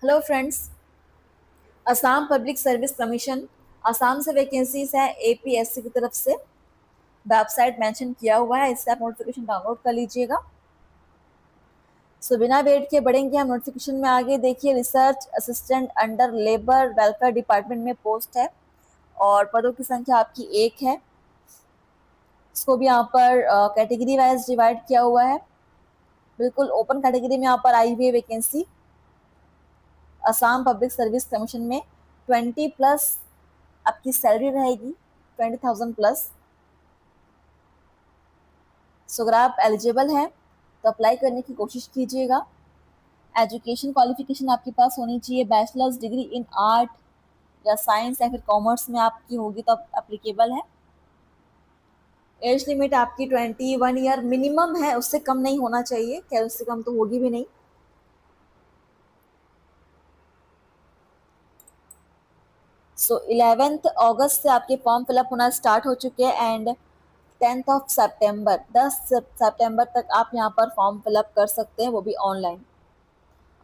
Hello friends. Assam public service commission Assam से vacancies है APSC की तरफ से। वेबसाइट मेंशन किया हुआ है, इससे आप नोटिफिकेशन डाउनलोड कर लीजिएगा। बिना वेट के बढ़ेंगे हम नोटिफिकेशन में आगे। देखिए, research assistant under labour welfare department में पोस्ट है और पदों की संख्या आपकी एक है। इसको भी यहाँ पर कैटेगरी वाइज डिवाइड किया हुआ है। बिल्कुल ओपन कैटेगरी में यहाँ पर आई हुई है vacancy Assam public service commission में। 20+ आपकी सैलरी रहेगी, 20,000 प्लस। सो अगर आप एलिजिबल हैं तो अप्लाई करने की कोशिश कीजिएगा। एजुकेशन क्वालिफिकेशन आपके पास होनी चाहिए, बैचलर्स डिग्री इन आर्ट या साइंस या फिर कॉमर्स में आपकी होगी तो अप्लीकेबल है। एज लिमिट आपकी 21 ईयर मिनिमम है, उससे कम नहीं होना चाहिए। क्या उससे कम तो होगी भी नहीं। सो 11 अगस्त से आपके फॉर्म फिलअप होना स्टार्ट हो चुके हैं एंड 10 सितंबर तक आप यहाँ पर फॉर्म फिलअप कर सकते हैं, वो भी online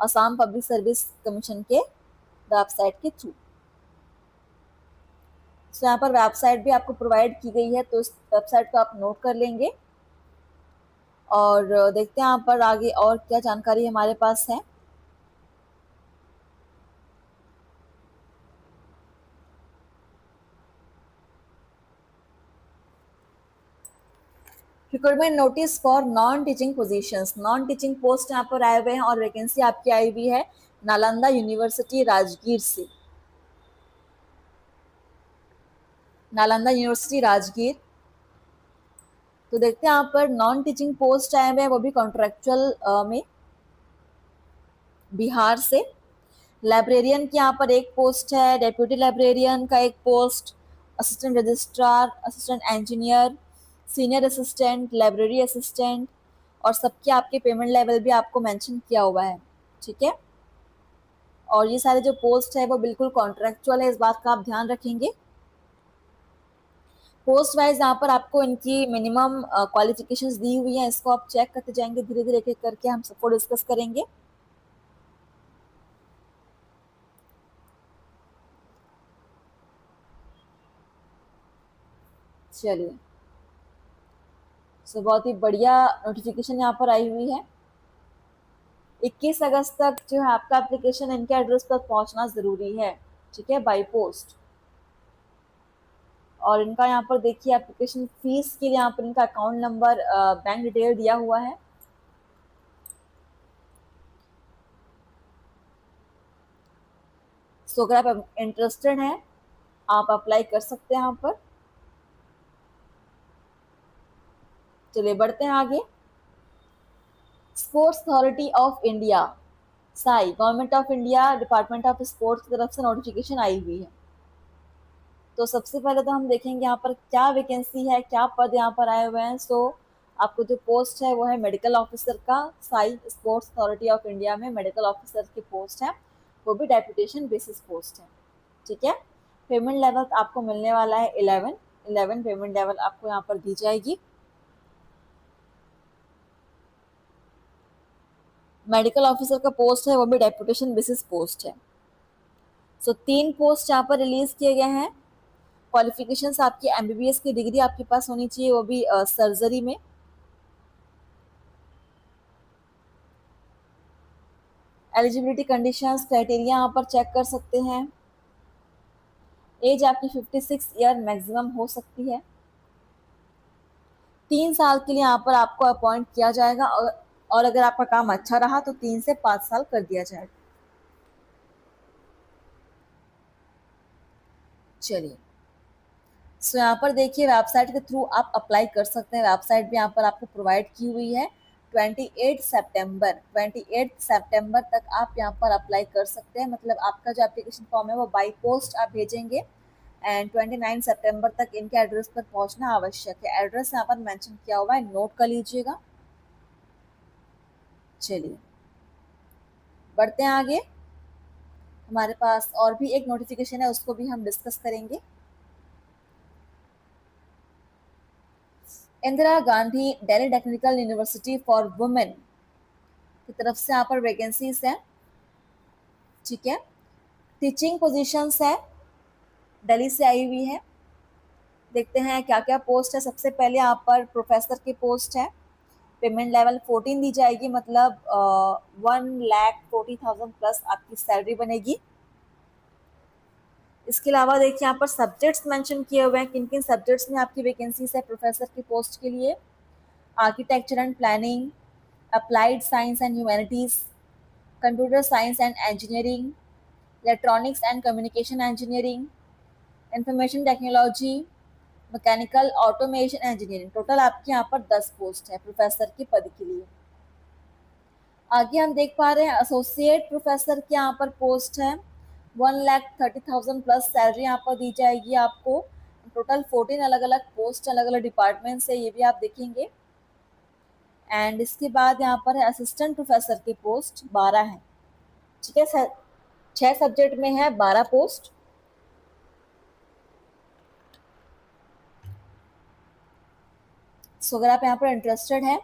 Assam public service commission के वेबसाइट के थ्रू। तो यहाँ पर वेबसाइट भी आपको प्रोवाइड की गई है, तो इस वेबसाइट को आप नोट कर लेंगे और देखते हैं यहाँ पर आगे और क्या जानकारी हमारे पास है। Recruitment notice for non teaching positions, non teaching post यहाँ पर आए हुए हैं और वैकेंसी आपकी आई हुई है नालंदा यूनिवर्सिटी राजगीर से। नालंदा यूनिवर्सिटी राजगीर। तो देखते हैं यहाँ पर नॉन टीचिंग पोस्ट आए हुए हैं, वो भी कॉन्ट्रेक्चुअल में बिहार से। लाइब्रेरियन की यहाँ पर एक पोस्ट है, डेप्यूटी लाइब्रेरियन का एक post, assistant registrar, assistant engineer, senior assistant, library assistant, और सबके आपके पेमेंट लेवल भी आपको मेंशन किया हुआ है। ठीक है, और ये सारे जो पोस्ट है वो बिल्कुल कॉन्ट्रेक्चुअल है, इस बात का आप ध्यान रखेंगे। पोस्ट वाइज यहाँ पर आपको इनकी मिनिमम क्वालिफिकेशंस दी हुई हैं, इसको आप चेक करते जाएंगे धीरे धीरे एक एक करके, हम सबको डिस्कस करेंगे। चलिए, बहुत ही बढ़िया नोटिफिकेशन यहाँ पर आई हुई है। 21 अगस्त तक जो है आपका एप्लीकेशन इनके एड्रेस पर पहुंचना जरूरी है। ठीक है, बाय पोस्ट। और इनका यहाँ पर देखिए एप्लीकेशन फीस के लिए यहाँ पर इनका अकाउंट नंबर, बैंक डिटेल दिया हुआ है। सो अगर आप इंटरेस्टेड हैं आप अप्लाई कर सकते हैं यहाँ पर। चलिए बढ़ते हैं आगे। Sports authority of India, Sai, government of India department of sports की तरफ से नोटिफिकेशन आई हुई है। तो सबसे पहले तो हम देखेंगे यहाँ पर क्या वैकेंसी है, क्या पद यहाँ पर आए हुए हैं। आपको जो पोस्ट है वो है मेडिकल ऑफिसर का, Sai sports authority of India में मेडिकल ऑफिसर की पोस्ट है, वो भी डेपुटेशन बेसिस पोस्ट है। ठीक है, पेमेंट लेवल आपको मिलने वाला है 11 पेमेंट लेवल आपको यहाँ पर दी जाएगी। मेडिकल ऑफिसर का पोस्ट है वो भी डेपुटेशन बेसिस पोस्ट है। 3 पोस्ट यहाँ पर रिलीज किए गए हैं। क्वालिफिकेशंस आपकी एमबीबीएस की डिग्री आपके पास होनी चाहिए, वो भी सर्जरी में। एलिजिबिलिटी कंडीशंस क्राइटेरिया यहाँ पर चेक कर सकते हैं। एज आपकी 56 ईयर मैक्सिमम हो सकती है। 3 साल के लिए यहाँ पर आपको अपॉइंट किया जाएगा और अगर आपका काम अच्छा रहा तो 3 से 5 साल कर दिया जाएगा। चलिए, यहाँ पर देखिए वेबसाइट के थ्रू आप अप्लाई कर सकते हैं। वेबसाइट भी यहाँ पर आपको प्रोवाइड की हुई है। 28 सितंबर तक आप यहाँ पर अप्लाई कर सकते हैं। मतलब आपका जो एप्लीकेशन फॉर्म है वो बाई पोस्ट आप भेजेंगे एंड 29 सितंबर तक इनके एड्रेस पर पहुंचना आवश्यक है। एड्रेस यहाँ पर मेंशन किया हुआ है, नोट कर लीजिएगा। चलिए बढ़ते हैं आगे। हमारे पास और भी एक नोटिफिकेशन है, उसको भी हम डिस्कस करेंगे। Indira Gandhi Delhi technical university for women की तरफ से यहाँ पर वैकेंसीज हैं। ठीक है। टीचिंग पोजीशंस है, दिल्ली से आई हुई है। देखते हैं क्या क्या पोस्ट है। सबसे पहले यहाँ पर प्रोफेसर की पोस्ट है। पेमेंट लेवल 14 दी जाएगी, मतलब 1,40,000 प्लस आपकी सैलरी बनेगी। इसके अलावा देखिए यहाँ पर सब्जेक्ट्स मेंशन किए हुए हैं, किन किन सब्जेक्ट्स में आपकी वैकेंसीज है प्रोफेसर की पोस्ट के लिए। Architecture and planning, applied science and humanities, computer science and engineering, electronics and communication engineering, information technology, mechanical automation engineering. Total आपके यहाँ पर 10 पोस्ट है प्रोफेसर के पद के लिए। आगे हम देख पा रहे हैं एसोसिएट प्रोफेसर की यहाँ पर पोस्ट है। 1,30,000 प्लस सैलरी यहाँ पर दी जाएगी आपको। टोटल 14 अलग अलग पोस्ट, अलग अलग डिपार्टमेंट से, ये भी आप देखेंगे। एंड इसके बाद यहाँ पर है असिस्टेंट प्रोफेसर की पोस्ट 12 है। ठीक है सर, 6 सब्जेक्ट में है 12 पोस्ट। सो अगर आप यहाँ पर इंटरेस्टेड हैं,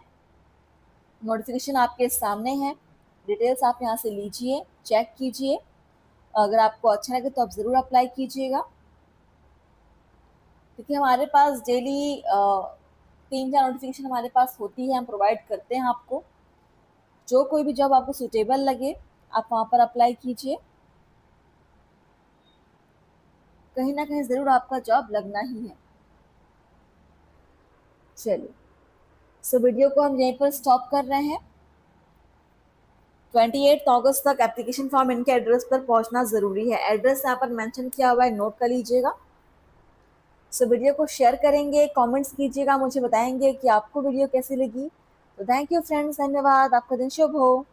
नोटिफिकेशन आपके सामने है, डिटेल्स आप यहाँ से लीजिए, चेक कीजिए। अगर आपको अच्छा लगे तो आप ज़रूर अप्लाई कीजिएगा, क्योंकि हमारे पास डेली 3-4 नोटिफिकेशन हमारे पास होती है, हम प्रोवाइड करते हैं आपको। जो कोई भी जॉब आपको सूटेबल लगे आप वहाँ पर अप्लाई कीजिए, कहीं ना कहीं ज़रूर आपका जॉब लगना ही है। चलिए, सो वीडियो को हम यहीं पर स्टॉप कर रहे हैं। 28 अगस्त तक एप्लीकेशन फॉर्म इनके एड्रेस पर पहुंचना ज़रूरी है। एड्रेस यहाँ पर मेंशन किया हुआ है, नोट कर लीजिएगा। सो वीडियो को शेयर करेंगे, कमेंट्स कीजिएगा, मुझे बताएंगे कि आपको वीडियो कैसी लगी। तो थैंक यू फ्रेंड्स, धन्यवाद, आपका दिन शुभ हो।